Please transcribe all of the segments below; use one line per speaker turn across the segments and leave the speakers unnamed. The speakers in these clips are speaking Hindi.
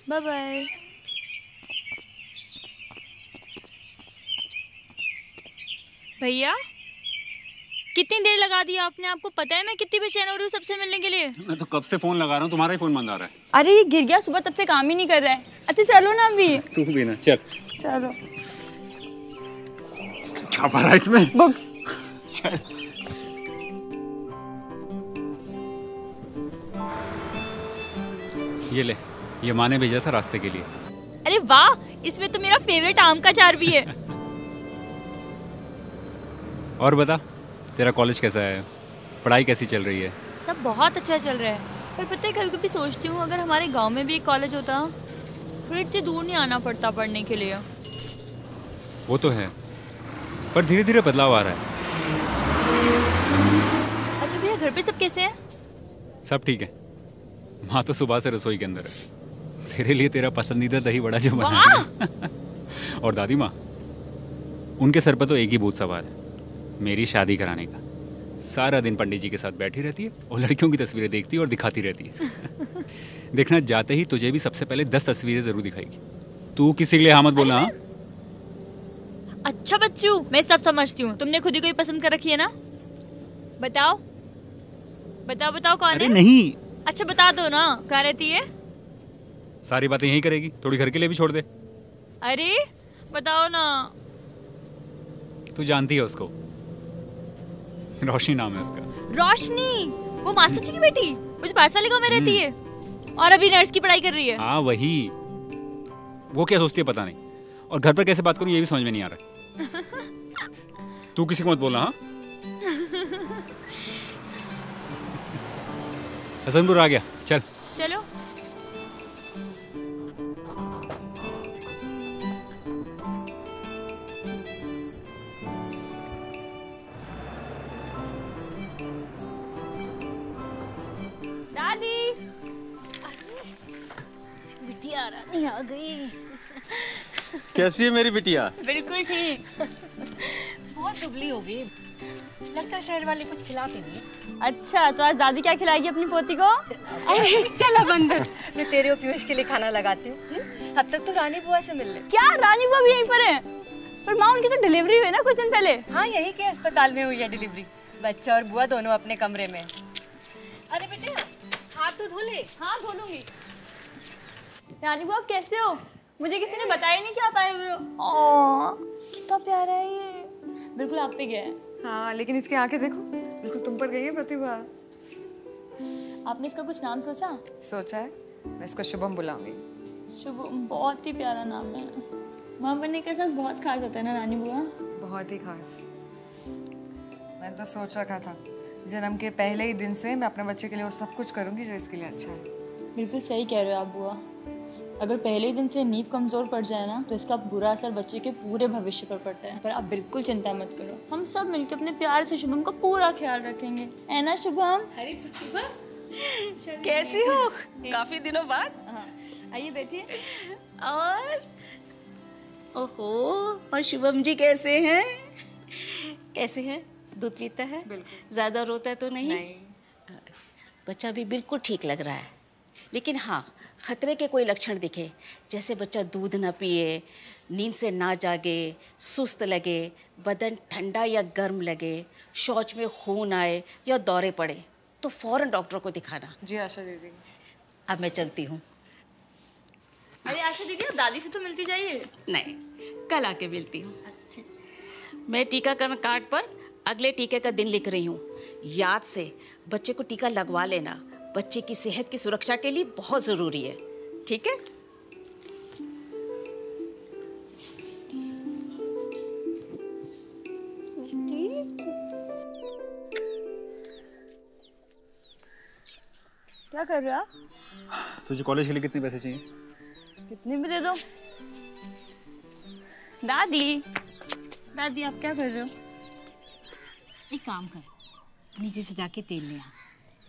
Bye bye. भैया कितनी देर लगा दी आपने? आपको पता है मैं कितनी बेचैन हो रही हूँ सबसे मिलने के लिए।
मैं तो कब से फोन लगा रहा हूँ, तुम्हारा ही फोन बंद आ रहा है।
अरे ये गिर गया सुबह, तब से काम ही नहीं कर रहा है। अच्छा चलो ना अभी।
तू भी ना, चल।
चलो।
क्या भरा इसमें?
बुक्स।
चल। ये ले, ये माँ ने भेजा था रास्ते के लिए।
अरे वाह, इसमें तो मेरा फेवरेट आम का अचार भी है।
और बता, तेरा कॉलेज कैसा है? पढ़ाई कैसी चल रही है?
सब बहुत अच्छा चल रहा है। पर पता है कभी कभी सोचती हूँ अगर हमारे गांव में भी एक कॉलेज होता फिर इतनी दूर नहीं आना पड़ता पढ़ने के लिए।
वो तो है, पर धीरे धीरे बदलाव आ रहा है।
अच्छा भैया, घर पे सब कैसे हैं?
सब ठीक है। माँ तो सुबह से रसोई के अंदर है। तेरे लिए तेरा पसंदीदा दही बड़ा जो बना है। और दादी माँ, उनके सर पर तो एक ही भूत सवार है, मेरी शादी कराने का। सारा दिन पंडित जी के साथ बैठी रहती है और लड़कियों की तस्वीरें देखती है और दिखाती रहती है। देखना, जाते ही तुझे भी सबसे पहले 10 तस्वीरें जरूर दिखाएगी। तू किसी के लिए हाँ मत बोलना। हाँ?
अच्छा बच्चू, मैं सब समझती हूँ। तुमने खुद ही कोई पसंद कर रखी है ना? बताओ बताओ बताओ कौन
अरे
है?
नहीं।
अच्छा बता दो ना, कहाँ रहती है?
सारी बातें यही करेगी, थोड़ी घर के लिए भी छोड़ दे।
अरे बताओ ना।
तू जानती है उसको, रोशनी नाम है उसका।
रोशनी? वो मास्टर जी की बेटी, वो जो पास वाले गांव में रहती है और अभी नर्स की पढ़ाई कर रही है।
हाँ वही। वो क्या सोचती है पता नहीं, और घर पर कैसे बात करूं ये भी समझ में नहीं आ रहा। तू किसी को मत बोलना। हाँ हसनपुर आ गया, चल।
चलो। दादी,
बिटिया रानी आ गई।
कैसी है मेरी बिटिया?
बिल्कुल ठीक।
बहुत दुबली हो गई, लगता है शहर वाले कुछ खिलाते नहीं।
अच्छा तो आज दादी क्या खिलाएगी अपनी पोती को?
अरे चल अब अंदर, मैं तेरे और पीयूष के लिए खाना लगाती हूँ। अब तक तो रानी बुआ से मिल ले।
क्या रानी बुआ भी यहीं पर है? पर माँ, उनकी तो डिलीवरी हुई ना कुछ दिन पहले।
हाँ यही के अस्पताल में हुई है डिलीवरी। बच्चा और बुआ दोनों अपने कमरे में। अरे बेटे हाथ तो धो ले।
हाँ धो लूंगी। रानी बुआ कैसे हो? मुझे किसी ने बताया नहीं कि आप आए हुए हो। कितना प्यारा है ये, बिल्कुल आप पे गया है।
हाँ लेकिन इसकी आंखें देखो, बिल्कुल तुम पर गई है प्रतिभा।
आपने इसका कुछ नाम सोचा?
सोचा है, मैं इसको शुभम बुलाऊंगी।
शुभम, बहुत ही प्यारा नाम है। माँ बनने का एहसास बहुत खास होता है ना रानी बुआ?
बहुत ही खास। मैं तो सोच रखा था जन्म के पहले ही दिन से मैं अपने बच्चे के लिए वो सब कुछ करूंगी जो इसके लिए अच्छा है।
बिल्कुल सही कह रहे हो आप बुआ। अगर पहले ही दिन से नींव कमजोर पड़ जाए ना तो इसका बुरा असर बच्चे के पूरे भविष्य पर पड़ता है। पर आप बिल्कुल चिंता मत करो, हम सब मिलकर अपने प्यार से शुभम का पूरा ख्याल रखेंगे, है ना शुभम?
अरे प्रतिभा कैसी हो? काफी दिनों बाद।
आइए बैठिए।
और ओहो, और शुभम जी कैसे हैं? कैसे हैं? दूध पीता है? ज्यादा रोता है तो नहीं? बच्चा भी बिल्कुल ठीक लग रहा है, लेकिन हाँ खतरे के कोई लक्षण दिखे, जैसे बच्चा दूध ना पिए, नींद से ना जागे, सुस्त लगे, बदन ठंडा या गर्म लगे, शौच में खून आए या दौरे पड़े, तो फौरन डॉक्टर को दिखाना।
जी आशा दीदी।
अब मैं चलती हूँ।
अरे आशा दीदी, आप दादी से तो मिलती जाइए।
नहीं, कल आके मिलती हूँ। मैं टीकाकरण कार्ड पर अगले टीके का दिन लिख रही हूँ। याद से बच्चे को टीका लगवा लेना, बच्चे की सेहत की सुरक्षा के लिए बहुत ज़रूरी है, ठीक है?
क्या कर रहे हो आप?
तुझे कॉलेज के लिए कितने पैसे चाहिए?
कितने भी दे दो। दादी, दादी आप क्या कर रहे हो?
एक काम कर, नीचे से जाके तेल ले आ,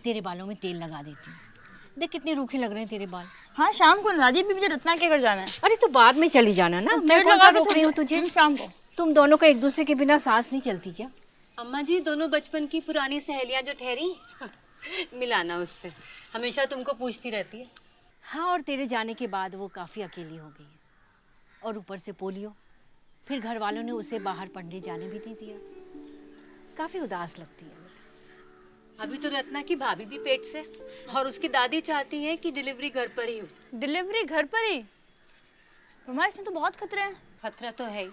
तेरे बालों में तेल लगा देती हूँ। देख कितने रूखे लग रहे हैं तेरे बाल।
हाँ शाम को दादी, भी मुझे रत्ना के घर जाना है।
अरे तो बाद में चली जाना ना, मैं कौन सा रोक रही हूँ तुझे?
शाम को।
तुम दोनों को एक दूसरे के बिना सांस नहीं चलती क्या?
अम्मा जी, दोनों बचपन की पुरानी सहेलियां जो ठहरी मिलाना उससे, हमेशा तुमको पूछती रहती है।
हाँ, और तेरे जाने के बाद वो काफ़ी अकेली हो गई है, और ऊपर से पोलियो। फिर घर वालों ने उसे बाहर पढ़ने जाने भी नहीं दिया। काफ़ी उदास लगती है।
अभी तो रत्ना की भाभी भी पेट से, और उसकी दादी चाहती है कि डिलीवरी घर पर ही हो।
डिलीवरी घर पर ही? मम्मा इसमें तो बहुत खतरे हैं।
खतरा तो है ही,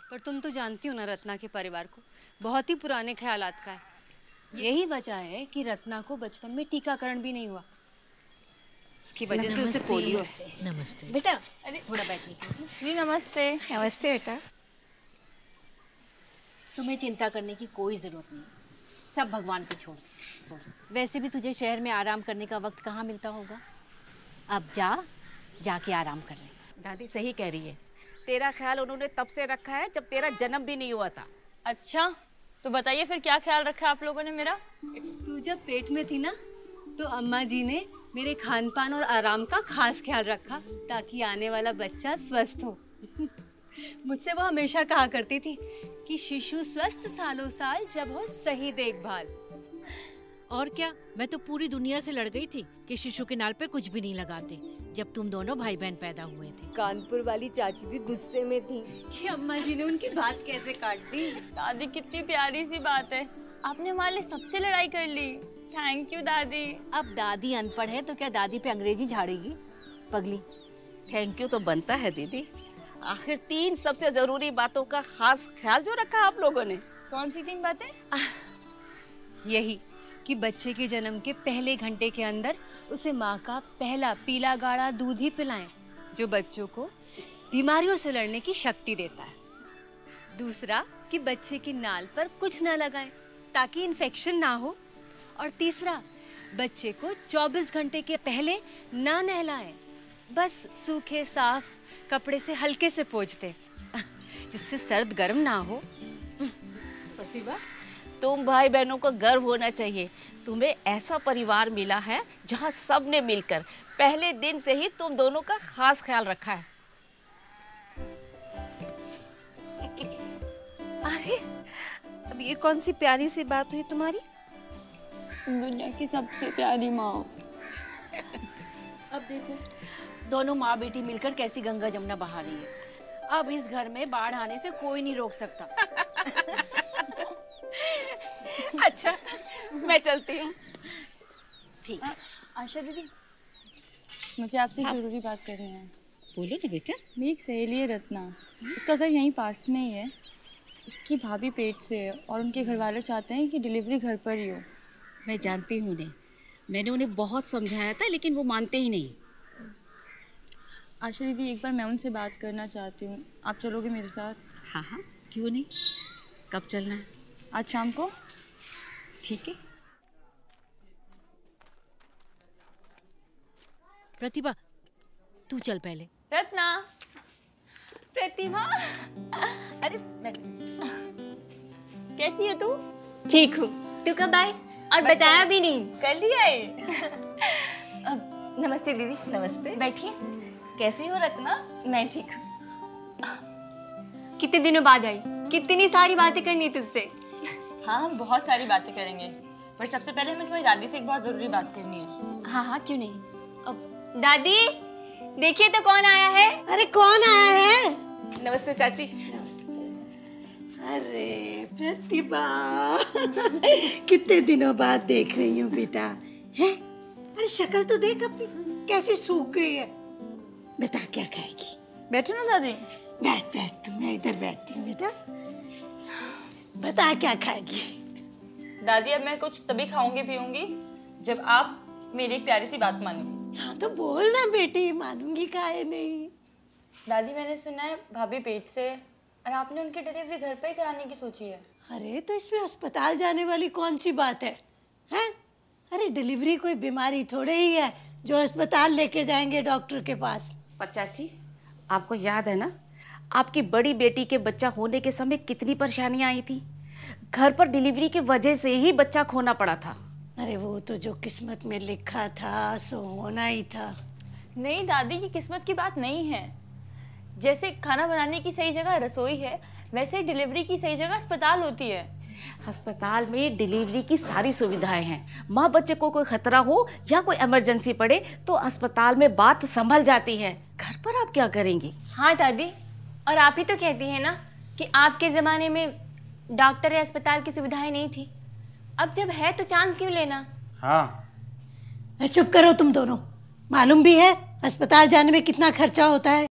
पर तुम तो जानती हो ना रत्ना के परिवार को, बहुत ही पुराने ख्यालात का है। यही वजह है कि रत्ना को बचपन में टीकाकरण भी नहीं हुआ, उसकी वजह से उसे पोलियो है।
नमस्ते
बेटा
अरे
थोड़ा बैठने के।
जी नमस्ते।
नमस्ते बेटा।
तुम्हें चिंता करने की कोई ज़रूरत नहीं, सब भगवान पे छोड़ दो। वैसे भी तुझे शहर में आराम करने का वक्त कहाँ मिलता होगा। अब जाके आराम कर ले।
दादी सही कह रही है, तेरा ख्याल उन्होंने तब से रखा है जब तेरा जन्म भी नहीं हुआ था।
अच्छा तो बताइए फिर क्या ख्याल रखा आप लोगों ने मेरा?
तू जब पेट में थी ना, तो अम्मा जी ने मेरे खान पान और आराम का खास ख्याल रखा, ताकि आने वाला बच्चा स्वस्थ हो। मुझसे वो हमेशा कहा करती थी कि शिशु स्वस्थ सालों साल जब हो सही देखभाल।
और क्या, मैं तो पूरी दुनिया से लड़ गई थी कि शिशु के नाल पे कुछ भी नहीं लगाते जब तुम दोनों भाई बहन पैदा हुए थे।
कानपुर वाली चाची भी गुस्से में थी कि अम्मा जी ने उनकी बात कैसे काट दी।
दादी कितनी प्यारी सी बात है, आपने हमारे लिए सबसे लड़ाई कर ली। थैंक यू दादी।
अब दादी अनपढ़ है तो क्या दादी पे अंग्रेजी झाड़ेगी पगली।
थैंक यू तो बनता है दीदी, आखिर 3 सबसे जरूरी बातों का खास ख्याल जो रखा आप लोगों ने।
कौन सी 3 बातें?
यही कि बच्चे के जन्म के पहले घंटे के अंदर उसे माँ का पहला पीला गाढ़ा दूध ही पिलाएं, जो बच्चों को बीमारियों से लड़ने की शक्ति देता है। दूसरा कि बच्चे की नाल पर कुछ ना लगाएं ताकि इन्फेक्शन ना हो। और तीसरा, बच्चे को 24 घंटे के पहले ना नहलाएं, बस सूखे साफ कपड़े से हल्के से पोंछ दे, जिससे सर्द गर्म ना हो।
प्रतिभा, तुम भाई बहनों को गर्व होना चाहिए, तुम्हें ऐसा परिवार मिला है जहाँ सब ने मिलकर पहले दिन से ही तुम दोनों का खास ख्याल रखा है।
अरे अब ये कौन सी प्यारी सी बात हुई तुम्हारी?
दुनिया की सबसे प्यारी माँ।
अब देखो दोनों माँ बेटी मिलकर कैसी गंगा जमुना बहा रही है। अब इस घर में बाढ़ आने से कोई नहीं रोक सकता।
अच्छा मैं चलती हूँ।
ठीक।
आशा दीदी, मुझे आपसे एक जरूरी बात करनी है।
बोलो ना बेटा।
मेरी एक सहेली है रत्ना, उसका घर यहीं पास में ही है। उसकी भाभी पेट से है और उनके घर वाले चाहते हैं कि डिलीवरी घर पर ही हो।
मैं जानती हूँ उन्हें, मैंने उन्हें बहुत समझाया था लेकिन वो मानते ही नहीं।
आशा दीदी, एक बार मैं उनसे बात करना चाहती हूँ, आप चलोगे मेरे साथ?
हाँ हाँ क्यों नहीं, कब चलना है?
आज शाम को।
ठीक है।
प्रतिभा तू चल पहले।
रत्ना।
प्रतिभा,
अरे कैसी है तू?
ठीक हूँ। तू कब आई और बताया भी नहीं?
कर लिया है।
नमस्ते दीदी।
नमस्ते।
बैठिए।
कैसी हो रत्ना?
मैं ठीक हूँ। कितने दिनों बाद आई, कितनी सारी बातें करनी तुझसे।
हाँ हम बहुत सारी बातें करेंगे, पर सबसे पहले हमें तुम्हारी दादी से एक बहुत जरूरी बात करनी है।
हाँ हाँ क्यों नहीं। अब दादी देखिए तो कौन आया है।
अरे कौन आया है?
नमस्ते चाची।
अरे प्रतिभा, कितने दिनों बाद देख रही हूँ बेटा। हैं? अरे शक्ल तो देख अपनी, कैसी सूख गई है। बता क्या खाएगी?
बैठो ना दादी।
बैठ बैठ, तू, मैं इधर बैठती हूँ बेटा। बता क्या खाएगी?
दादी अब मैं कुछ तभी खाऊंगी पीऊंगी जब आप मेरी एक प्यारी सी बात मानोगी।
हाँ तो बोल ना बेटी, मानूंगी काहे नहीं।
दादी मैंने सुना है भाभी पेट से, और आपने उनकी डिलीवरी घर पे ही कराने की सोची है।
अरे तो इसमें अस्पताल जाने वाली कौन सी बात है? हैं? अरे डिलीवरी कोई बीमारी थोड़े ही है जो अस्पताल लेके जाएंगे डॉक्टर के पास।
पर चाची आपको याद है ना, आपकी बड़ी बेटी के बच्चा होने के समय कितनी परेशानियां आई थी। घर पर डिलीवरी की वजह से ही बच्चा खोना पड़ा था।
अरे वो तो जो किस्मत में लिखा था सो होना ही था।
नहीं दादी, ये किस्मत की बात नहीं है। जैसे खाना बनाने की सही जगह रसोई है, वैसे ही डिलीवरी की सही जगह अस्पताल होती है।
अस्पताल में डिलीवरी की सारी सुविधाएं हैं। माँ बच्चे को कोई खतरा हो या कोई इमरजेंसी पड़े तो अस्पताल में बात संभल जाती है। घर पर आप क्या करेंगी?
हाँ दादी, और आप ही तो कहती हैं ना कि आपके ज़माने में डॉक्टर या अस्पताल की सुविधाएं नहीं थी। अब जब है तो चांस क्यों लेना?
हाँ, चुप करो तुम दोनों। मालूम भी है अस्पताल जाने में कितना खर्चा होता है।